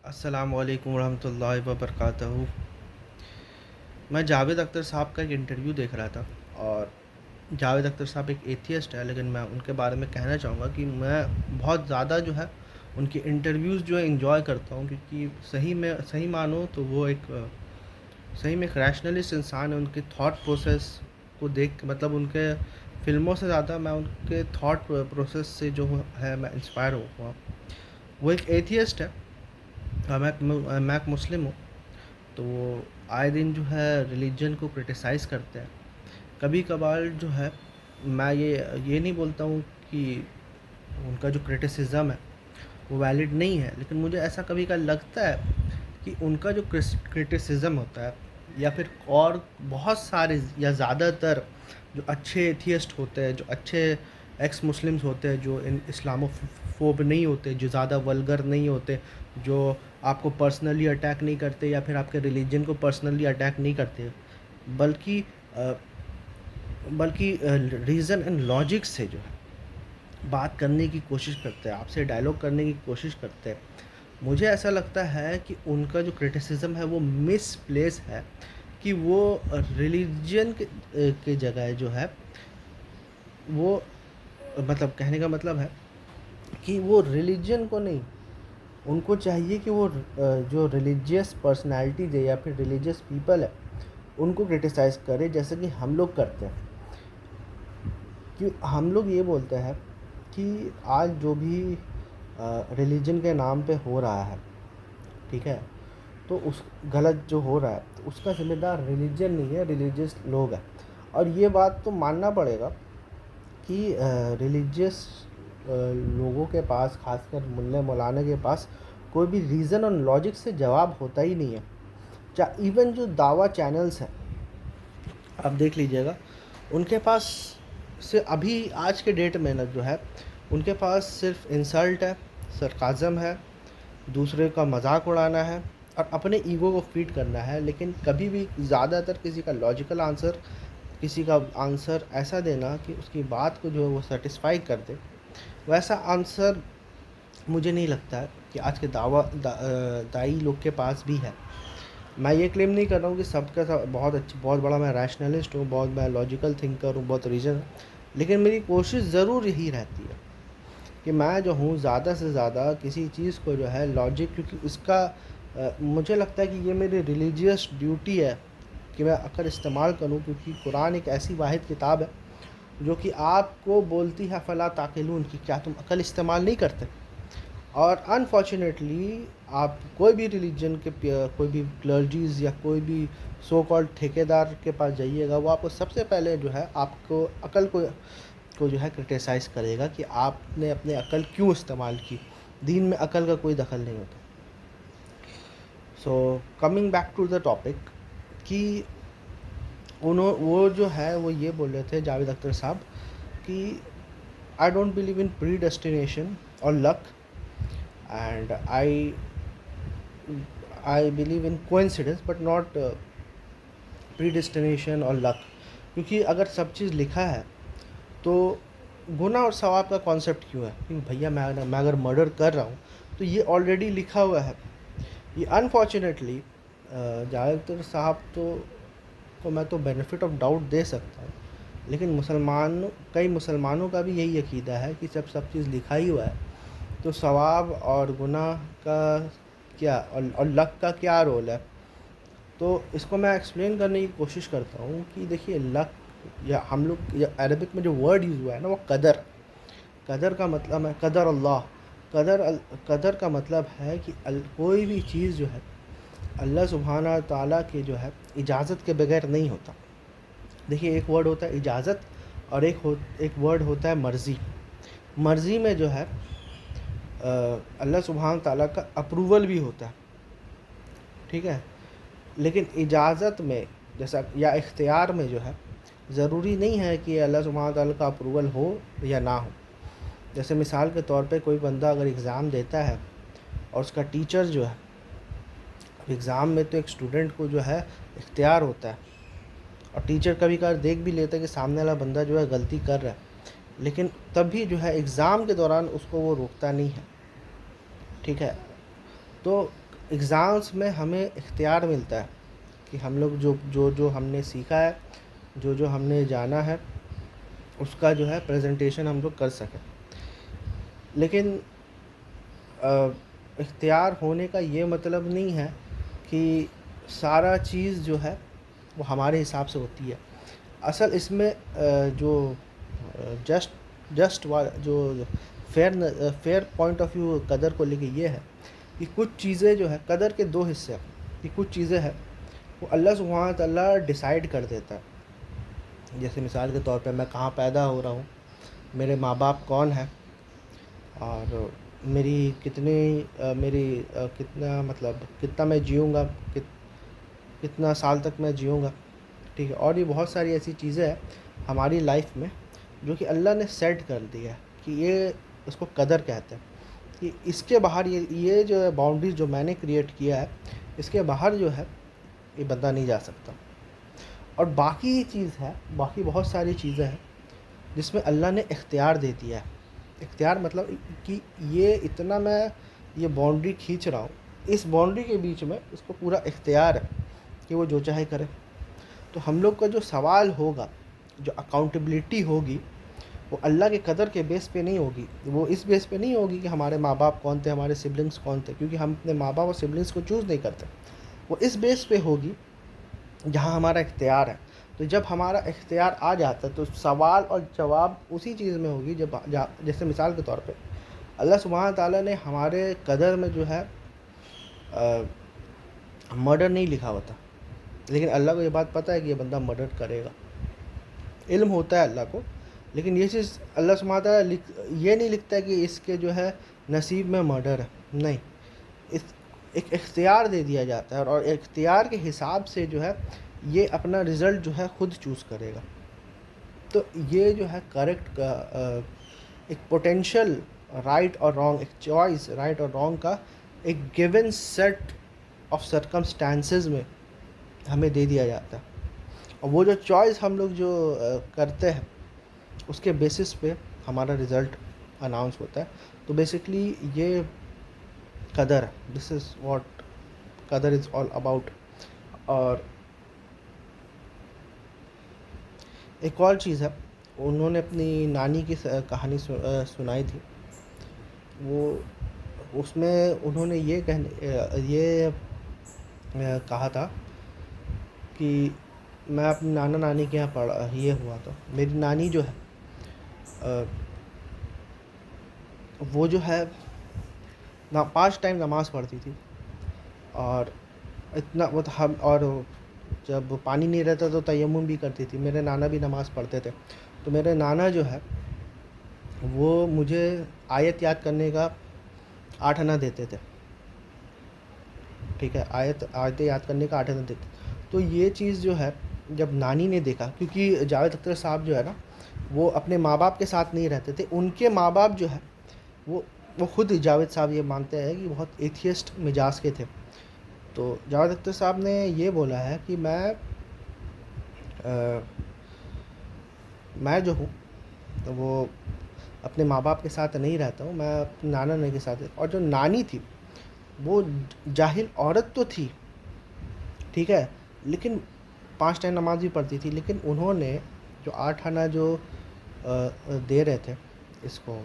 अस्सलामु अलैकुम रहमतुल्लाहि व बरकातहू। मैं जावेद अख्तर साहब का एक इंटरव्यू देख रहा था और जावेद अख्तर साहब एक एथियस्ट है, लेकिन मैं उनके बारे में कहना चाहूँगा कि मैं बहुत ज़्यादा जो है उनके इंटरव्यूज़ जो है एंजॉय करता हूँ, क्योंकि सही मानो तो वो एक सही में एक रैशनलिस्ट इंसान है। उनके थॉट प्रोसेस को देख के मतलब उनके फ़िल्मों से ज़्यादा मैं उनके थॉट प्रोसेस से जो है मैं इंस्पायर हुआ। वो एक एथियस्ट है और मैं एक मुस्लिम हूँ। तो वो आए दिन जो है रिलीजन को क्रिटिसाइज़ करते हैं। कभी कभार जो है मैं ये नहीं बोलता हूँ कि उनका जो क्रिटिसिज्म है वो वैलिड नहीं है, लेकिन मुझे ऐसा कभी का लगता है कि उनका जो क्रिटिसिज्म होता है या फिर और बहुत सारे या ज़्यादातर जो अच्छे एथियस्ट होते हैं, जो अच्छे एक्स मुस्लिम्स होते हैं, जो इन इस्लामोफोब नहीं होते, जो ज़्यादा वल्गर नहीं होते, जो आपको पर्सनली अटैक नहीं करते या फिर आपके रिलीजन को पर्सनली अटैक नहीं करते, बल्कि बल्कि रीज़न एंड लॉजिक से जो है बात करने की कोशिश करते हैं, आपसे डायलॉग करने की कोशिश करते हैं। मुझे ऐसा लगता है कि उनका जो क्रिटिसिज्म है वो मिसप्लेस है, कि वो रिलीजन के जगह जो है वो मतलब कहने का मतलब है कि वो रिलीजन को नहीं, उनको चाहिए कि वो जो रिलीजियस पर्सनैलिटीज़ है या फिर रिलीजियस पीपल है उनको क्रिटिसाइज़ करे, जैसे कि हम लोग करते हैं। कि हम लोग ये बोलते हैं कि आज जो भी रिलीजन के नाम पे हो रहा है, ठीक है, तो उस गलत जो हो रहा है तो उसका ज़िम्मेदार रिलीजन नहीं है, रिलीजियस लोग हैं। और ये बात तो मानना पड़ेगा कि रिलीजियस लोगों के पास, खासकर मुल्ले मौलाना के पास, कोई भी रीज़न और लॉजिक से जवाब होता ही नहीं है। इवन जो दावा चैनल्स हैं, आप देख लीजिएगा, उनके पास से अभी आज के डेट में ना जो है उनके पास सिर्फ इंसल्ट है, सरकाज़म है, दूसरे का मजाक उड़ाना है और अपने ईगो को फीड करना है। लेकिन कभी भी ज़्यादातर किसी का लॉजिकल आंसर, किसी का आंसर ऐसा देना कि उसकी बात को जो है वो सेटिस्फाई कर दे, वैसा आंसर मुझे नहीं लगता है कि आज के दाई लोग के पास भी है। मैं ये क्लेम नहीं कर रहा हूँ कि सबका सब बहुत अच्छी, बहुत बड़ा मैं रैशनलिस्ट हूँ, बहुत मैं लॉजिकल थिंकर हूँ, बहुत रीजन, लेकिन मेरी कोशिश ज़रूर यही रहती है कि मैं जो हूँ ज़्यादा से ज़्यादा किसी चीज़ को जो है लॉजिक, क्योंकि इसका मुझे लगता है कि ये मेरी रिलीजियस ड्यूटी है कि मैं अक्ल इस्तेमाल करूँ, क्योंकि कुरान एक ऐसी वाहिद किताब है जो कि आपको बोलती है फ़ला ताक़िलून, कि क्या तुम अक्ल इस्तेमाल नहीं करते। और अनफॉर्चुनेटली आप कोई भी रिलीजन के कोई भी क्लर्जीज़ या कोई भी सो कॉल्ड ठेकेदार के पास जाइएगा, वो आपको सबसे पहले जो है आपको अकल को जो है क्रिटिसाइज़ करेगा कि आपने अपने अकल क्यों इस्तेमाल की। दीन में अकल का कोई दखल नहीं होता। So coming back to the topic, कि वो जो है वो ये बोल रहे थे जावेद अख्तर साहब कि I don't believe in predestination और luck, and I believe in coincidence but not predestination और लक। क्योंकि अगर सब चीज़ लिखा है तो गुनाह और सवाब का कॉन्सेप्ट क्यों है? क्योंकि भैया मैं अगर मर्डर कर रहा हूँ तो ये ऑलरेडी लिखा हुआ है। ये अनफॉर्चुनेटली जावेद अख्तर साहब को मैं तो बेनिफिट ऑफ डाउट दे सकता हूँ, लेकिन कई मुसलमानों का भी यही अकीदा है कि सब चीज़ लिखा ही हुआ है, तो सवाब और गुनाह का क्या और लक का क्या रोल है। तो इसको मैं एक्सप्लेन करने की कोशिश करता हूँ कि देखिए, लक या हम लोग या अरबिक में जो वर्ड यूज़ हुआ है ना, वो कदर का मतलब है कदर अल्लाह। कदर का मतलब है कि कोई भी चीज़ जो है अल्लाह सुब्हाना ताला के जो है इजाज़त के बगैर नहीं होता। देखिए, एक वर्ड होता है इजाज़त और एक वर्ड होता है मर्ज़ी। मर्ज़ी में जो है अल्लाह सुब्हाना ताला का अप्रूवल भी होता है, ठीक है। लेकिन इजाज़त में जैसा या इख्तियार में जो है ज़रूरी नहीं है कि अल्लाह सुब्हाना ताला का अप्रूवल हो या ना हो। जैसे मिसाल के तौर पे कोई बंदा अगर एग्ज़ाम देता है और उसका टीचर जो है, एग्ज़ाम में तो एक स्टूडेंट को जो है इख्तियार होता है और टीचर कभी कभार देख भी लेता है कि सामने वाला बंदा जो है गलती कर रहा है, लेकिन तब भी जो है एग्ज़ाम के दौरान उसको वो रोकता नहीं है, ठीक है। तो एग्ज़ाम्स में हमें इख्तियार मिलता है कि हम लोग जो हमने सीखा है, जो हमने जाना है, उसका जो है प्रेजेंटेशन हम लोग कर सकें। लेकिन इख्तियार होने का ये मतलब नहीं है कि सारा चीज़ जो है वो हमारे हिसाब से होती है। असल इसमें जो जस्ट जस्ट वा जो फेयर पॉइंट ऑफ व्यू कदर को लेके ये है कि कुछ चीज़ें जो है कदर के 2 हिस्से हैं, कि कुछ चीज़ें हैं वो अल्लाह सुब्हानहू व तआला डिसाइड कर देता है। जैसे मिसाल के तौर पे मैं कहाँ पैदा हो रहा हूँ, मेरे माँ-बाप कौन हैं, और कितना मतलब कितना मैं जीऊँगा, कितना साल तक मैं जीऊँगा, ठीक है। और भी बहुत सारी ऐसी चीज़ें हैं हमारी लाइफ में जो कि अल्लाह ने सेट कर दिया है कि ये इसको कदर कहते हैं, कि इसके बाहर ये जो है बाउंड्रीज जो मैंने क्रिएट किया है, इसके बाहर जो है ये बंदा नहीं जा सकता। और बाकी चीज़ है, बाकी बहुत सारी चीज़ें हैं जिसमें अल्लाह ने इख्तियार दे दिया है। इख्तियार मतलब कि ये इतना मैं ये बाउंड्री खींच रहा हूँ, इस बाउंड्री के बीच में इसको पूरा इख्तियार है कि वो जो चाहे करे। तो हम लोग का जो सवाल होगा, जो अकाउंटेबिलिटी होगी, वो अल्लाह के कदर के बेस पे नहीं होगी। वो इस बेस पे नहीं होगी कि हमारे माँ बाप कौन थे, हमारे सिबलिंग्स कौन थे, क्योंकि हम अपने माँ बाप और सिबलिंग्स को चूज़ नहीं करते। वो इस बेस पे होगी जहाँ हमारा इख्तियार है। तो जब हमारा इख्तियार आ जाता है तो सवाल और जवाब उसी चीज़ में होगी जब जैसे मिसाल के तौर पे अल्लाह सुब्हानहू व तआला ने हमारे कदर में जो है मर्डर नहीं लिखा होता, लेकिन अल्लाह को ये बात पता है कि ये बंदा मर्डर करेगा। इल्म होता है अल्लाह को, लेकिन ये चीज़ अल्लाह सुब्हानहू व तआला ये नहीं लिखता है कि इसके जो है नसीब में मर्डर है, नहीं। इस एक इख्तियार दे दिया जाता है और इख्तियार के हिसाब से जो है ये अपना रिज़ल्ट जो है ख़ुद चूज़ करेगा। तो ये जो है करेक्ट एक पोटेंशियल राइट और रॉन्ग, एक चॉइस राइट और रॉन्ग का एक गिवन सेट ऑफ सर्कमस्टांसेस में हमें दे दिया जाता है। और वो जो चॉइस हम लोग जो करते हैं उसके बेसिस पे हमारा रिज़ल्ट अनाउंस होता है। तो बेसिकली ये कदर, दिस इज़ व्हाट कदर इज़ ऑल अबाउट। और एक और चीज़ है, उन्होंने अपनी नानी की कहानी सुनाई थी। वो उसमें उन्होंने ये कहा था कि मैं अपनी नाना नानी के यहाँ ये हुआ था। मेरी नानी जो है वो जो है ना 5 टाइम नमाज़ पढ़ती थी, और इतना वो हम और जब पानी नहीं रहता तो तयम्मुम भी करती थी। मेरे नाना भी नमाज़ पढ़ते थे। तो मेरे नाना जो है वो मुझे आयत याद करने का 8 आना देते थे, ठीक है। आयतें याद करने का 8 आना देते। तो ये चीज़ जो है जब नानी ने देखा, क्योंकि जावेद अख्तर साहब जो है ना वो अपने माँ बाप के साथ नहीं रहते थे। उनके माँ बाप जो है वो खुद जावेद साहब ये मानते हैं कि बहुत एथियस्ट मिजाज के थे। तो जावेद अख्तर साहब ने ये बोला है कि मैं जो हूँ तो वो अपने माँ बाप के साथ नहीं रहता हूँ, मैं अपने नाना नानी के साथ। और जो नानी थी वो जाहिल औरत तो थी, ठीक है, लेकिन 5 टाइम नमाज भी पढ़ती थी। लेकिन उन्होंने जो 8 आना जो दे रहे थे इसको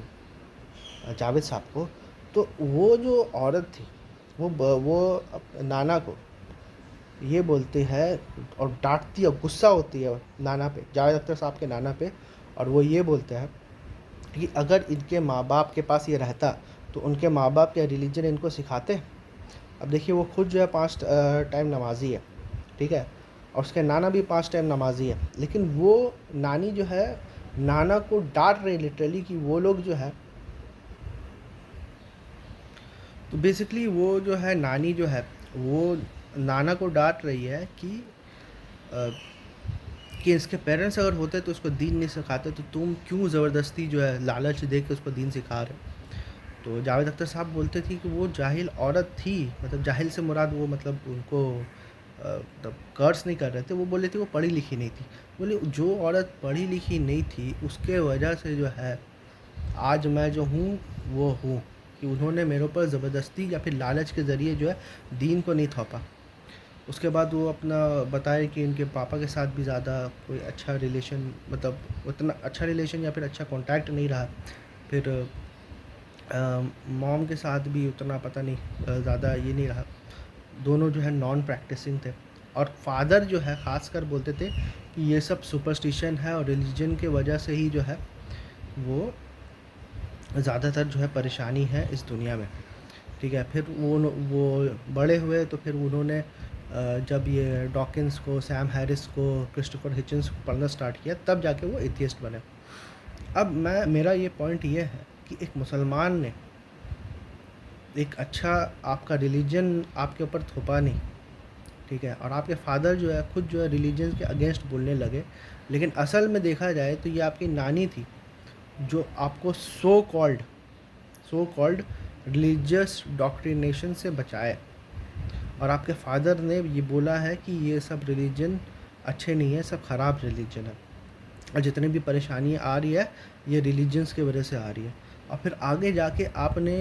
जावेद साहब को, तो वो जो औरत थी वो नाना को ये बोलती है और डांटती है, गुस्सा होती है नाना पे, जावेद अख्तर साहब के नाना पे। और वो ये बोलते हैं कि अगर इनके माँ बाप के पास ये रहता तो उनके माँ बाप क्या रिलीजन इनको सिखाते। अब देखिए वो खुद जो है 5 टाइम नमाजी है, ठीक है, और उसके नाना भी 5 टाइम नमाजी है। लेकिन वो नानी जो है नाना को डांट रही लिटरली कि वो लोग जो है, तो बेसिकली वो जो है नानी जो है वो नाना को डांट रही है कि इसके पेरेंट्स अगर होते तो उसको दीन नहीं सिखाते, तो तुम क्यों ज़बरदस्ती जो है लालच दे के उसको दीन सिखा रहे हो। तो जावेद अख्तर साहब बोलते थे कि वो जाहिल औरत थी, मतलब जाहिल से मुराद वो मतलब उनको मतलब कर्स नहीं कर रहे थे, वो बोले थे वो पढ़ी लिखी नहीं थी। बोले जो औरत पढ़ी लिखी नहीं थी उसके वजह से जो है आज मैं जो हूँ वो हूँ। कि उन्होंने मेरे ऊपर ज़बरदस्ती या फिर लालच के ज़रिए जो है दीन को नहीं थोपा। उसके बाद वो अपना बताए कि उनके पापा के साथ भी ज़्यादा कोई अच्छा रिलेशन, मतलब उतना अच्छा रिलेशन या फिर अच्छा कॉन्टैक्ट नहीं रहा। फिर मॉम के साथ भी उतना पता नहीं ज़्यादा ये नहीं रहा। दोनों जो है नॉन प्रैक्टिसिंग थे, और फादर जो है ख़ासकर बोलते थे कि ये सब सुपरस्टिशन है और रिलीजन के वजह से ही जो है वो ज़्यादातर जो है परेशानी है इस दुनिया में। ठीक है, फिर वो बड़े हुए तो फिर उन्होंने जब ये डॉकिंस को, सैम हैरिस को, क्रिस्टोफर हिचन्स को पढ़ना स्टार्ट किया, तब जाके वो एथियस्ट बने। अब मेरा ये पॉइंट ये है कि एक मुसलमान ने एक अच्छा आपका रिलीजन आपके ऊपर थोपा नहीं, ठीक है, और आपके फादर जो है खुद जो है रिलीजन के अगेंस्ट बोलने लगे, लेकिन असल में देखा जाए तो ये आपकी नानी थी जो आपको सो कॉल्ड रिलीजियस डॉक्ट्रिनेशन से बचाए। और आपके फादर ने ये बोला है कि ये सब रिलीजन अच्छे नहीं है, सब ख़राब रिलीजन है, और जितनी भी परेशानियाँ आ रही है ये रिलीजन्स की वजह से आ रही है। और फिर आगे जाके आपने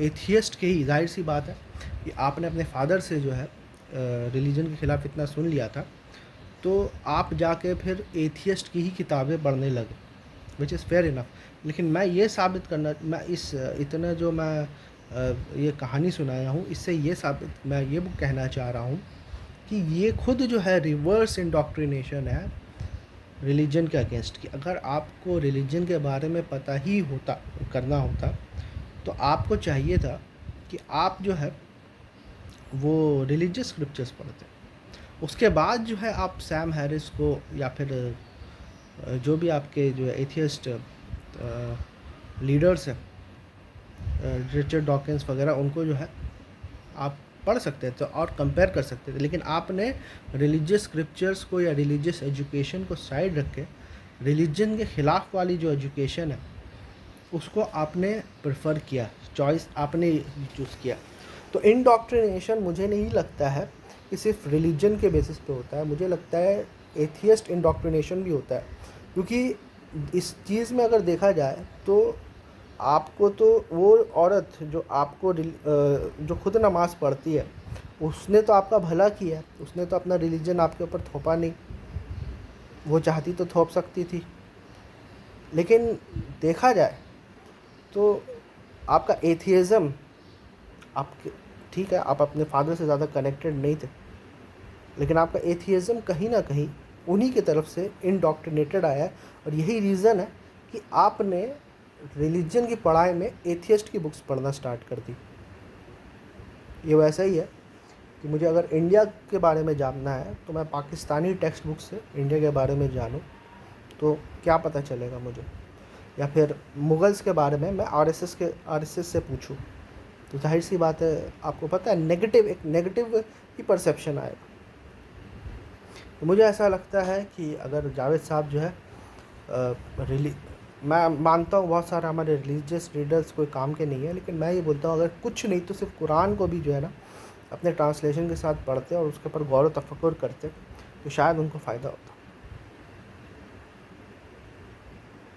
एथियस्ट के ही, जाहिर सी बात है कि आपने अपने फादर से जो है रिलीजन के ख़िलाफ़ इतना सुन लिया था, तो आप जाके फिर एथियस्ट की ही किताबें पढ़ने लगे, विच इज़ फेयर इनफ। लेकिन मैं ये साबित करना, मैं इस इतना जो मैं ये कहानी सुनाया हूँ, इससे ये साबित, मैं ये कहना चाह रहा हूँ कि ये खुद जो है रिवर्स इंडोक्ट्रिनेशन है रिलीजन के अगेंस्ट की। अगर आपको रिलीजन के बारे में पता ही होता, करना होता, तो आपको चाहिए था कि आप जो है वो रिलीजियस स्क्रिप्चर्स पढ़ते, उसके बाद जो है आप सैम हैरिस को या फिर जो भी आपके जो एथियस्ट लीडर्स हैं, रिचर्ड डॉकिंस वगैरह, उनको जो है आप पढ़ सकते थे और कंपेयर कर सकते थे। लेकिन आपने रिलीजियस स्क्रिप्चर्स को या रिलीजियस एजुकेशन को साइड रख के रिलीजन के ख़िलाफ़ वाली जो एजुकेशन है उसको आपने प्रेफर किया, चॉइस आपने चूज़ किया। तो इंडॉक्ट्रिनेशन मुझे नहीं लगता है कि सिर्फ रिलीजन के बेसिस पे होता है, मुझे लगता है एथियस्ट इंडॉक्ट्रिनेशन भी होता है। क्योंकि इस चीज़ में अगर देखा जाए तो आपको तो वो औरत जो आपको जो खुद नमाज़ पढ़ती है, उसने तो आपका भला किया, उसने तो अपना रिलीजन आपके ऊपर थोपा नहीं। वो चाहती तो थोप सकती थी, लेकिन देखा जाए तो आपका एथियज़म, आपके, ठीक है, आप अपने फादर से ज़्यादा कनेक्टेड नहीं थे, लेकिन आपका एथियज़म कहीं ना कहीं उन्हीं की तरफ से इंडॉक्ट्रिनेटेड आया है। और यही रीज़न है कि आपने रिलीजन की पढ़ाई में एथियस्ट की बुक्स पढ़ना स्टार्ट कर दी। ये वैसा ही है कि मुझे अगर इंडिया के बारे में जानना है तो मैं पाकिस्तानी टेक्स्ट बुक से इंडिया के बारे में जानूँ तो क्या पता चलेगा मुझे, या फिर मुग़ल्स के बारे में मैं आरएसएस से पूछूं, तो जाहिर सी बात है आपको पता है एक नेगेटिव ही परसेप्शन आएगा। तो मुझे ऐसा लगता है कि अगर जावेद साहब जो है मैं मानता हूँ बहुत सारे हमारे रिलीजियस लीडर्स कोई काम के नहीं है, लेकिन मैं ये बोलता हूँ अगर कुछ नहीं तो सिर्फ कुरान को भी जो है ना अपने ट्रांसलेशन के साथ पढ़ते और उसके ऊपर गौर व तफक्कुर करते तो शायद उनको फ़ायदा होता।